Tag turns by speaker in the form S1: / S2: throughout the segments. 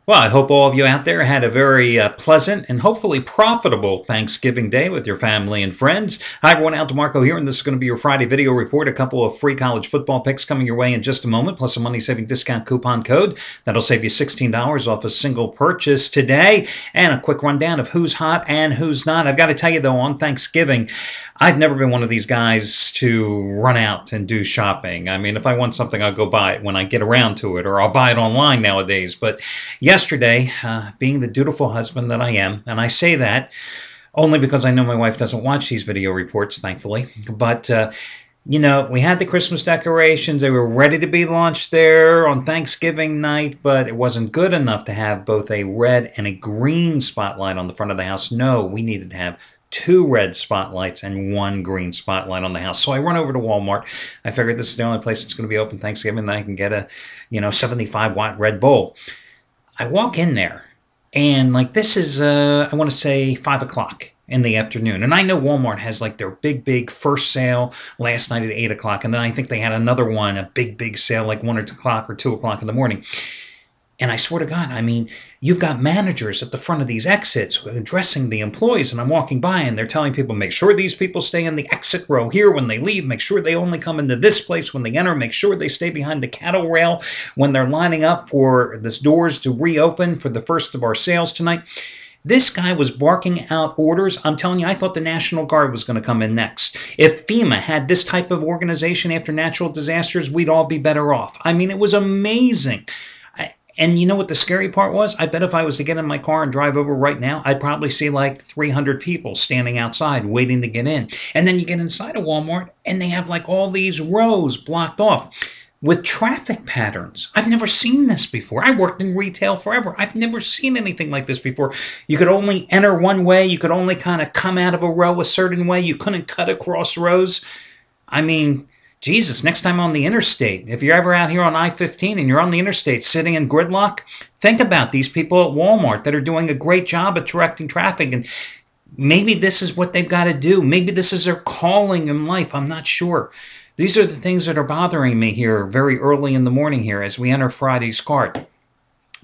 S1: Well, I hope all of you out there had a very pleasant and hopefully profitable Thanksgiving Day with your family and friends. Hi, everyone. Al DeMarco here, and this is going to be your Friday video report. A couple of free college football picks coming your way in just a moment, plus a money-saving discount coupon code that'll save you $16 off a single purchase today, and a quick rundown of who's hot and who's not. I've got to tell you, though, on Thanksgiving, I've never been one of these guys to run out and do shopping. I mean, if I want something, I'll go buy it when I get around to it, or I'll buy it online nowadays. But yesterday, being the dutiful husband that I am, and I say that only because I know my wife doesn't watch these video reports, thankfully, but you know, we had the Christmas decorations. They were ready to be launched there on Thanksgiving night, but it wasn't good enough to have both a red and a green spotlight on the front of the house. No, we needed to have two red spotlights and one green spotlight on the house. So I run over to Walmart. I figured this is the only place that's going to be open Thanksgiving that I can get a, 75-watt Red Bull. I walk in there, and like this is, I want to say 5 o'clock in the afternoon. And I know Walmart has like their big first sale last night at 8 o'clock. And then I think they had another one, a big sale like 1 or 2 o'clock or 2 o'clock in the morning. And I swear to God, I mean, you've got managers at the front of these exits addressing the employees, and I'm walking by and they're telling people, make sure these people stay in the exit row here when they leave, make sure they only come into this place when they enter, make sure they stay behind the cattle rail when they're lining up for the doors to reopen for the first of our sales tonight. This guy was barking out orders. I'm telling you, I thought the National Guard was going to come in next. If FEMA had this type of organization after natural disasters, we'd all be better off. I mean, it was amazing. And you know what the scary part was? I bet if I was to get in my car and drive over right now, I'd probably see like 300 people standing outside waiting to get in. And then you get inside of Walmart and they have like all these rows blocked off with traffic patterns. I've never seen this before. I worked in retail forever. I've never seen anything like this before. You could only enter one way. You could only kind of come out of a row a certain way. You couldn't cut across rows. I mean, Jesus, next time on the interstate, if you're ever out here on I-15 and you're on the interstate sitting in gridlock, think about these people at Walmart that are doing a great job at directing traffic. And maybe this is what they've got to do. Maybe this is their calling in life. I'm not sure. These are the things that are bothering me here very early in the morning here as we enter Friday's card.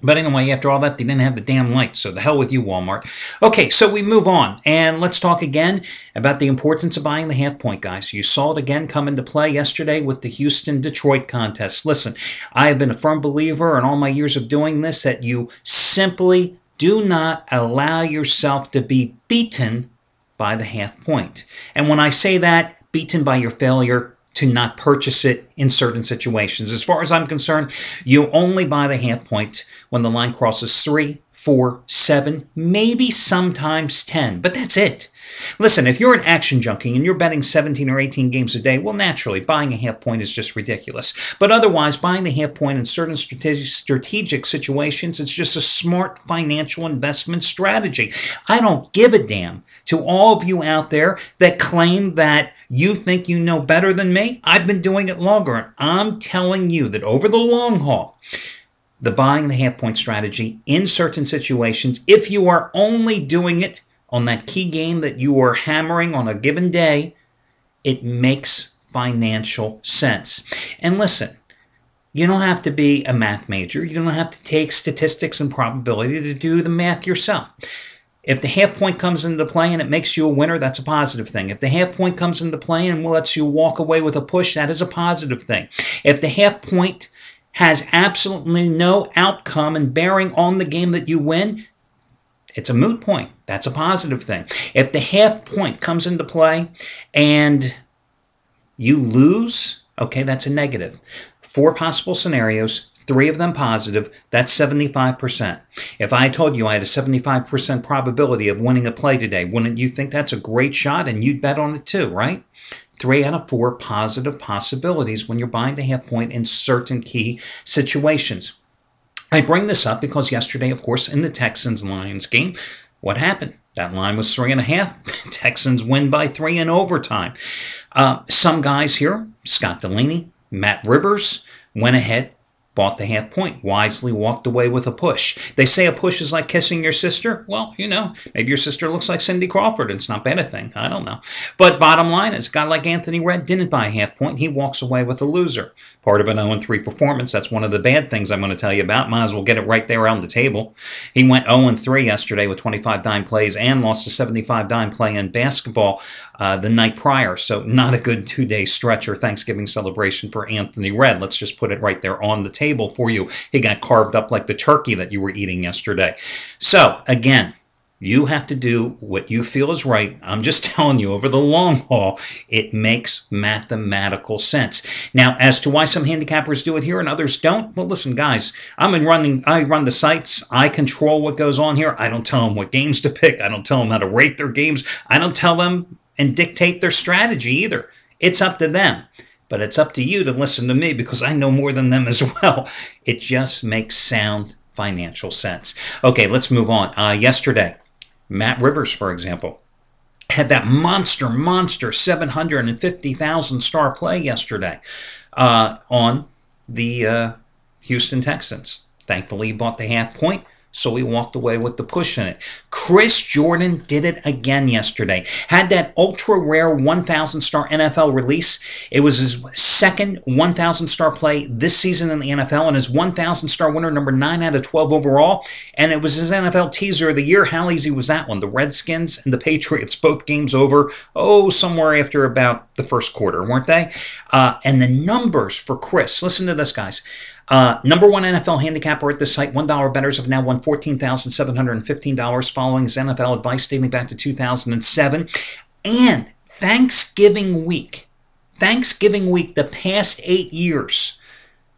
S1: But anyway, after all that, they didn't have the damn lights, so the hell with you, Walmart. Okay, so we move on, and let's talk again about the importance of buying the half point, guys. You saw it again come into play yesterday with the Houston-Detroit contest. Listen, I have been a firm believer in all my years of doing this that you simply do not allow yourself to be beaten by the half point. And when I say that, beaten by your failure to not purchase it in certain situations. As far as I'm concerned, you only buy the half point when the line crosses 3, 4, 7, maybe sometimes 10, but that's it. Listen, if you're an action junkie and you're betting 17 or 18 games a day, well, naturally, buying a half point is just ridiculous. But otherwise, buying the half point in certain strategic situations, it's just a smart financial investment strategy. I don't give a damn to all of you out there that claim that you think you know better than me. I've been doing it longer, and I'm telling you that over the long haul, the buying the half point strategy in certain situations, if you are only doing it on that key game that you are hammering on a given day, it makes financial sense. And listen, you don't have to be a math major. You don't have to take statistics and probability to do the math yourself. If the half point comes into play and it makes you a winner, that's a positive thing. If the half point comes into play and lets you walk away with a push, that is a positive thing. If the half point has absolutely no outcome and bearing on the game that you win, it's a moot point. That's a positive thing. If the half point comes into play and you lose, okay, that's a negative. 4 possible scenarios, 3 of them positive, that's 75%. If I told you I had a 75% probability of winning a play today, wouldn't you think that's a great shot and you'd bet on it too, right? 3 out of 4 positive possibilities when you're buying the half point in certain key situations. I bring this up because yesterday, of course, in the Texans-Lions game, what happened? That line was 3.5. Texans win by 3 in overtime. Some guys here, Scott Delaney, Matt Rivers, went ahead, bought the half point, wisely walked away with a push. They say a push is like kissing your sister. Well, you know, maybe your sister looks like Cindy Crawford and it's not bad a thing. I don't know. But bottom line is, a guy like Anthony Red didn't buy a half point. He walks away with a loser. Part of an 0-3 performance. That's one of the bad things I'm going to tell you about. Might as well get it right there on the table. He went 0-3 yesterday with 25 dime plays and lost a 75 dime play in basketball the night prior. So not a good 2-day stretch or Thanksgiving celebration for Anthony Red. Let's just put it right there on the table for you. He got carved up like the turkey that you were eating yesterday. So again, you have to do what you feel is right. I'm just telling you, over the long haul, it makes mathematical sense. Now, as to why some handicappers do it here and others don't, well, listen, guys, I run the sites. I control what goes on here. I don't tell them what games to pick. I don't tell them how to rate their games. I don't tell them and dictate their strategy either. It's up to them. But it's up to you to listen to me because I know more than them as well. It just makes sound financial sense. Okay, let's move on. Yesterday, Matt Rivers, for example, had that monster 750,000 star play yesterday on the Houston Texans. Thankfully, he bought the half point, so he walked away with the push in it. Chris Jordan did it again yesterday. Had that ultra-rare 1,000-star NFL release. It was his second 1,000-star play this season in the NFL, and his 1,000-star winner, number 9 out of 12 overall. And it was his NFL teaser of the year. How easy was that one? The Redskins and the Patriots, both games over, somewhere after about the first quarter, weren't they? And the numbers for Chris, listen to this, guys. Number one NFL handicapper at this site. $1 bettors have now won $14,715 following his NFL advice dating back to 2007. And Thanksgiving week, the past 8 years,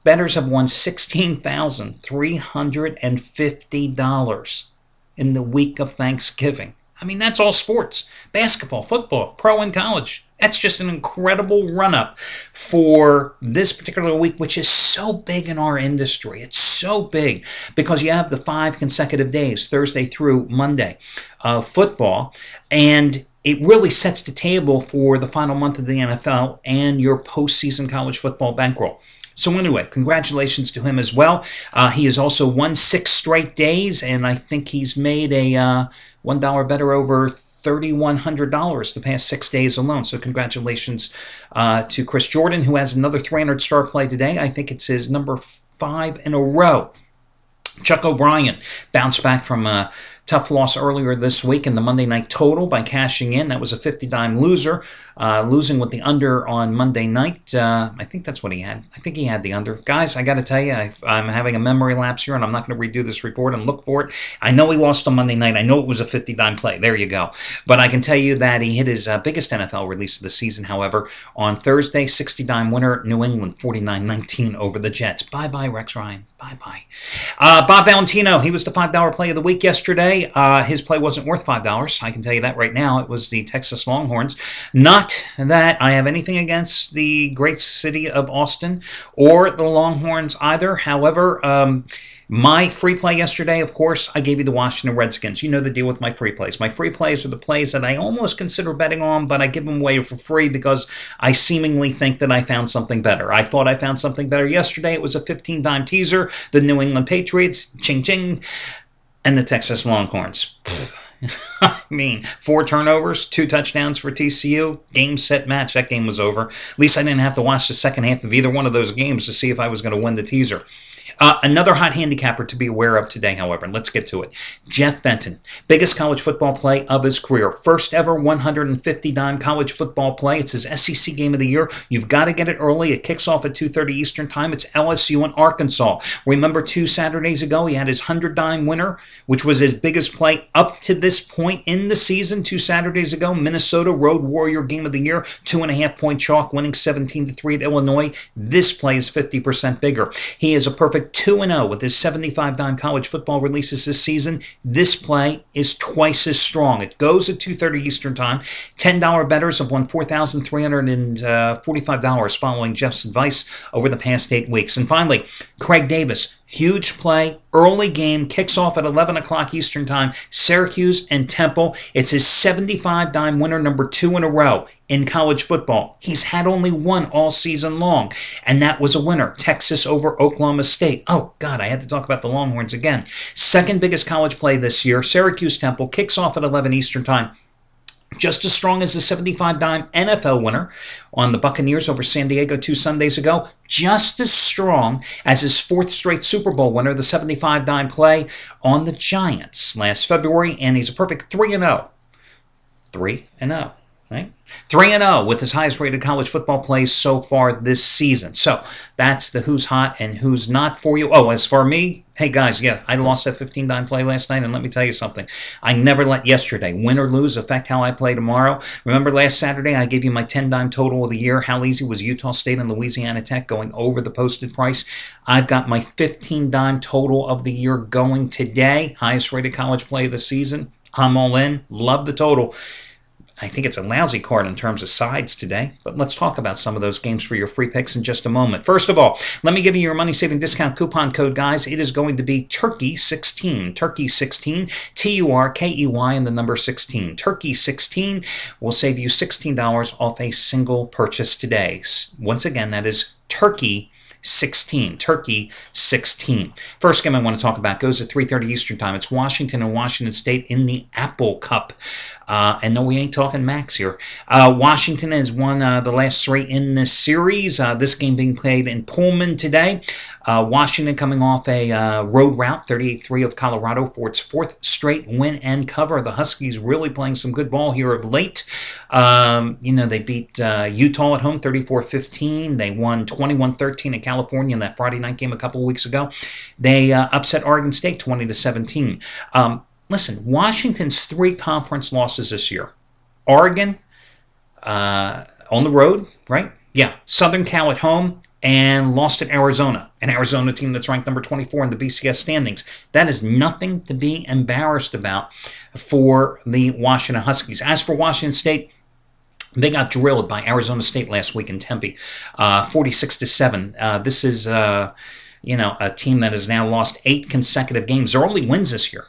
S1: bettors have won $16,350 in the week of Thanksgiving. I mean, that's all sports. Basketball, football, pro and college. That's just an incredible run-up for this particular week, which is so big in our industry. It's so big because you have the 5 consecutive days, Thursday through Monday, of football, and it really sets the table for the final month of the NFL and your postseason college football bankroll. So anyway, congratulations to him as well. He has also won 6 straight days, and I think he's made a $1 better over $3,100 the past 6 days alone. So congratulations to Chris Jordan, who has another 300-star play today. I think it's his number 5 in a row. Chuck O'Brien bounced back from a tough loss earlier this week in the Monday night total by cashing in. That was a 50-dime loser, losing with the under on Monday night. I think that's what he had. I think he had the under. Guys, I got to tell you, I'm having a memory lapse here, and I'm not going to redo this report and look for it. I know he lost on Monday night. I know it was a 50-dime play. There you go. But I can tell you that he hit his biggest NFL release of the season, however, on Thursday, 60-dime winner, New England, 49-19 over the Jets. Bye-bye, Rex Ryan. Bye-bye. Bob Valentino, he was the $5 play of the week yesterday. His play wasn't worth $5. I can tell you that right now. It was the Texas Longhorns. Not that I have anything against the great city of Austin or the Longhorns either. However, my free play yesterday, of course, I gave you the Washington Redskins. You know the deal with my free plays. My free plays are the plays that I almost consider betting on, but I give them away for free because I seemingly think that I found something better. I thought I found something better yesterday. It was a 15-dime teaser. The New England Patriots, ching-ching, and the Texas Longhorns. I mean, 4 turnovers, 2 touchdowns for TCU, game, set, match. That game was over. At least I didn't have to watch the second half of either one of those games to see if I was going to win the teaser. Another hot handicapper to be aware of today, however. Let's get to it. Jeff Benton, biggest college football play of his career. First ever 150-dime college football play. It's his SEC game of the year. You've got to get it early. It kicks off at 2:30 Eastern Time. It's LSU and Arkansas. Remember 2 Saturdays ago, he had his 100-dime winner, which was his biggest play up to this point in the season. 2 Saturdays ago, Minnesota Road Warrior game of the year, 2.5-point chalk, winning 17-3 at Illinois. This play is 50% bigger. He is a perfect 2-0 with his 75-dime college football releases this season. This play is twice as strong. It goes at 2:30 Eastern Time. $10 bettors have won $4,345 following Jeff's advice over the past 8 weeks. And finally, Craig Davis, Huge play, early game, kicks off at 11 o'clock Eastern Time, Syracuse and Temple. It's his 75-dime winner, number 2 in a row in college football. He's had only one all season long, and that was a winner, Texas over Oklahoma State. Oh, God, I had to talk about the Longhorns again. Second biggest college play this year, Syracuse Temple, kicks off at 11 Eastern Time. Just as strong as the 75-dime NFL winner on the Buccaneers over San Diego 2 Sundays ago. Just as strong as his 4th straight Super Bowl winner, the 75-dime play on the Giants last February. And he's a perfect 3-0. 3-0. Right? 3-0 with his highest rated college football plays so far this season. So that's the who's hot and who's not for you. Oh, as for me, hey guys, yeah, I lost that 15-dime play last night, and let me tell you something. I never let yesterday, win or lose, affect how I play tomorrow. Remember last Saturday I gave you my 10-dime total of the year. How easy was Utah State and Louisiana Tech going over the posted price? I've got my 15-dime total of the year going today. Highest rated college play of the season. I'm all in. Love the total. I think it's a lousy card in terms of sides today, but let's talk about some of those games for your free picks in just a moment. First of all, let me give you your money-saving discount coupon code, guys. It is going to be Turkey16, Turkey16, T-U-R-K-E-Y, and the number 16. Turkey16 will save you $16 off a single purchase today. Once again, that is Turkey 16. Turkey 16. First game I want to talk about goes at 3:30 Eastern Time. It's Washington and Washington State in the Apple Cup. And no, we ain't talking max here. Washington has won the last 3 in this series. This game being played in Pullman today. Washington coming off a road route, 38-3 of Colorado for its 4th straight win and cover. The Huskies really playing some good ball here of late. You know, they beat Utah at home 34-15. They won 21-13 in California in that Friday night game a couple of weeks ago. They upset Oregon State 20-17. Listen, Washington's 3 conference losses this year. Oregon on the road, right? Yeah, Southern Cal at home, and lost at Arizona, an Arizona team that's ranked number 24 in the BCS standings. That is nothing to be embarrassed about for the Washington Huskies. As for Washington State, they got drilled by Arizona State last week in Tempe, 46-7. This is, you know, a team that has now lost 8 consecutive games. Their only wins this year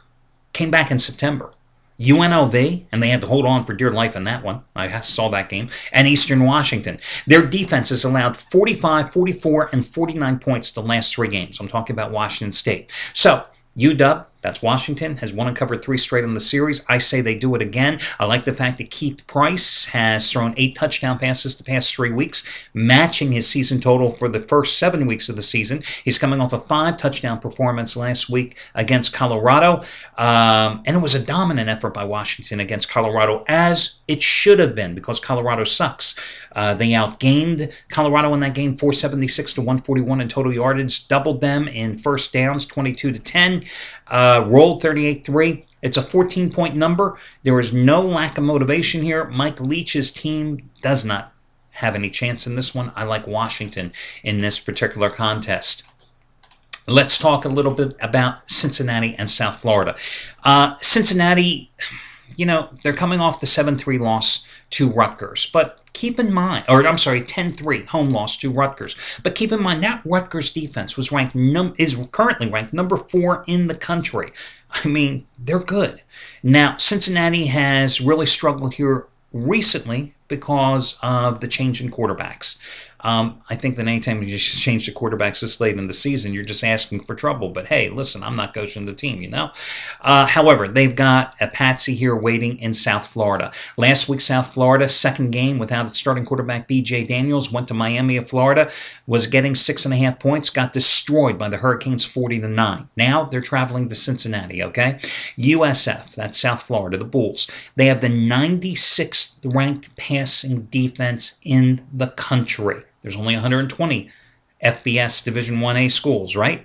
S1: came back in September. UNLV, and they had to hold on for dear life in that one. I saw that game. And Eastern Washington. Their defense has allowed 45, 44, and 49 points the last 3 games. I'm talking about Washington State. So, UW, that's Washington, has won and covered 3 straight in the series. I say they do it again. I like the fact that Keith Price has thrown 8 touchdown passes the past 3 weeks, matching his season total for the first 7 weeks of the season. He's coming off a 5-touchdown performance last week against Colorado. And it was a dominant effort by Washington against Colorado, as it should have been, because Colorado sucks. They outgained Colorado in that game 476 to 141 in total yardage, doubled them in first downs 22-10. Rolled 38-3. It's a 14-point number. There is no lack of motivation here. Mike Leach's team does not have any chance in this one. I like Washington in this particular contest. Let's talk a little bit about Cincinnati and South Florida. Cincinnati, you know, they're coming off the 7-3 loss to Rutgers, but keep in mind, or I'm sorry, 10-3 home loss to Rutgers. But keep in mind that Rutgers defense was ranked is currently ranked number 4 in the country. I mean, they're good. Now, Cincinnati has really struggled here recently because of the change in quarterbacks. I think that anytime you just change the quarterbacks this late in the season, you're just asking for trouble. But hey, listen, I'm not coaching the team, you know. However, they've got a patsy here waiting in South Florida. Last week, South Florida, second game without its starting quarterback, B.J. Daniels, went to Miami of Florida, was getting 6.5 points, got destroyed by the Hurricanes 40-9. Now they're traveling to Cincinnati, okay? USF, that's South Florida, the Bulls. They have the 96th ranked passing defense in the country. There's only 120 FBS Division 1A schools, right?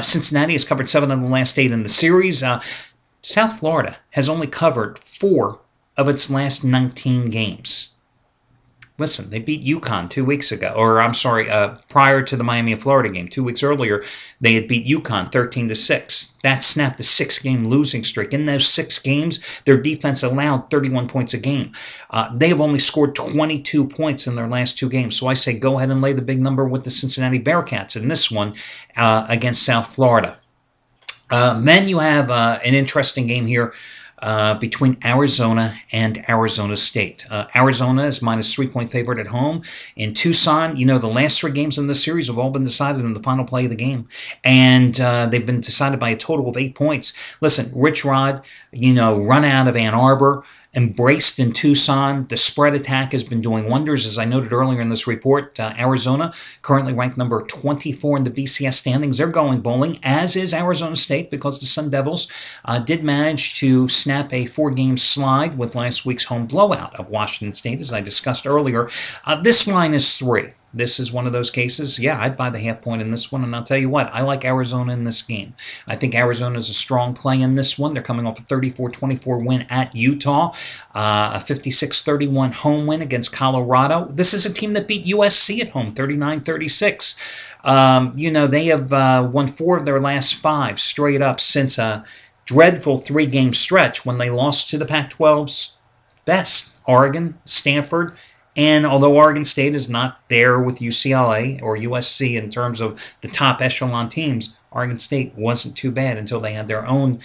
S1: Cincinnati has covered 7 of the last 8 in the series. South Florida has only covered 4 of its last 19 games. Listen, they beat UConn 2 weeks ago, or I'm sorry, prior to the Miami and Florida game. 2 weeks earlier, they had beat UConn 13-6. That snapped a 6-game losing streak. In those 6 games, their defense allowed 31 points a game. They have only scored 22 points in their last 2 games. So I say go ahead and lay the big number with the Cincinnati Bearcats in this one against South Florida. Then you have an interesting game here between Arizona and Arizona State. Arizona is minus 3-point favorite at home. In Tucson, you know, the last 3 games in the series have all been decided in the final play of the game. And they've been decided by a total of 8 points. Listen, Rich Rod, you know, run out of Ann Arbor, embraced in Tucson. The spread attack has been doing wonders. As I noted earlier in this report, Arizona, currently ranked number 24 in the BCS standings. They're going bowling, as is Arizona State, because the Sun Devils did manage to snap a 4-game slide with last week's home blowout of Washington State, as I discussed earlier. This line is 3. This is one of those cases, yeah, I'd buy the half point in this one, and I'll tell you what, I like Arizona in this game. I think Arizona is a strong play in this one. They're coming off a 34-24 win at Utah, a 56-31 home win against Colorado. This is a team that beat USC at home, 39-36. You know, they have won 4 of their last 5 straight up since a dreadful 3-game stretch when they lost to the Pac-12's best, Oregon, Stanford, and although Oregon State is not there with UCLA or USC in terms of the top echelon teams, Oregon State wasn't too bad until they had their own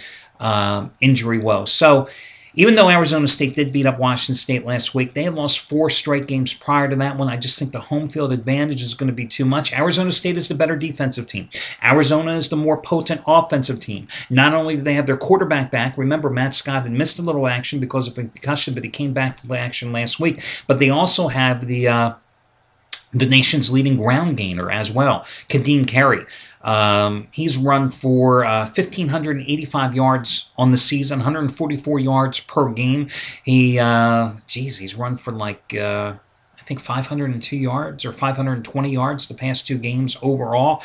S1: injury woes. So even though Arizona State did beat up Washington State last week, they had lost 4 straight games prior to that one. I just think the home field advantage is going to be too much. Arizona State is the better defensive team. Arizona is the more potent offensive team. Not only do they have their quarterback back, remember Matt Scott had missed a little action because of a concussion, but he came back to the action last week, but they also have the nation's leading ground gainer as well, Kadeem Carey. He's run for 1,585 yards on the season, 144 yards per game. He's run for like, I think 502 yards or 520 yards the past 2 games overall.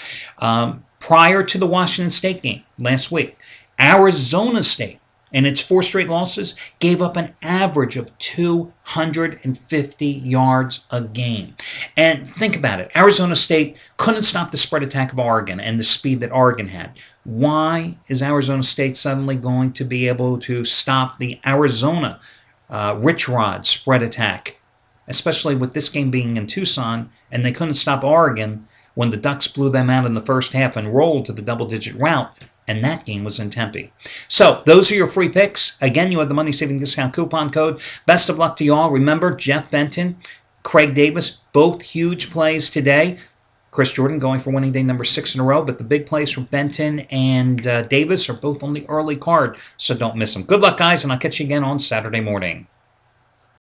S1: Prior to the Washington State game last week, Arizona State, in its 4 straight losses, gave up an average of 250 yards a game. And think about it. Arizona State couldn't stop the spread attack of Oregon and the speed that Oregon had. Why is Arizona State suddenly going to be able to stop the Arizona Rich Rod spread attack, especially with this game being in Tucson, and they couldn't stop Oregon when the Ducks blew them out in the first half and rolled to the double-digit rout? And that game was in Tempe. So those are your free picks. Again, you have the money saving discount coupon code. Best of luck to you all. Remember, Jeff Benton, Craig Davis, both huge plays today. Chris Jordan going for winning day number 6 in a row, but the big plays from Benton and Davis are both on the early card, so don't miss them. Good luck, guys, and I'll catch you again on Saturday morning.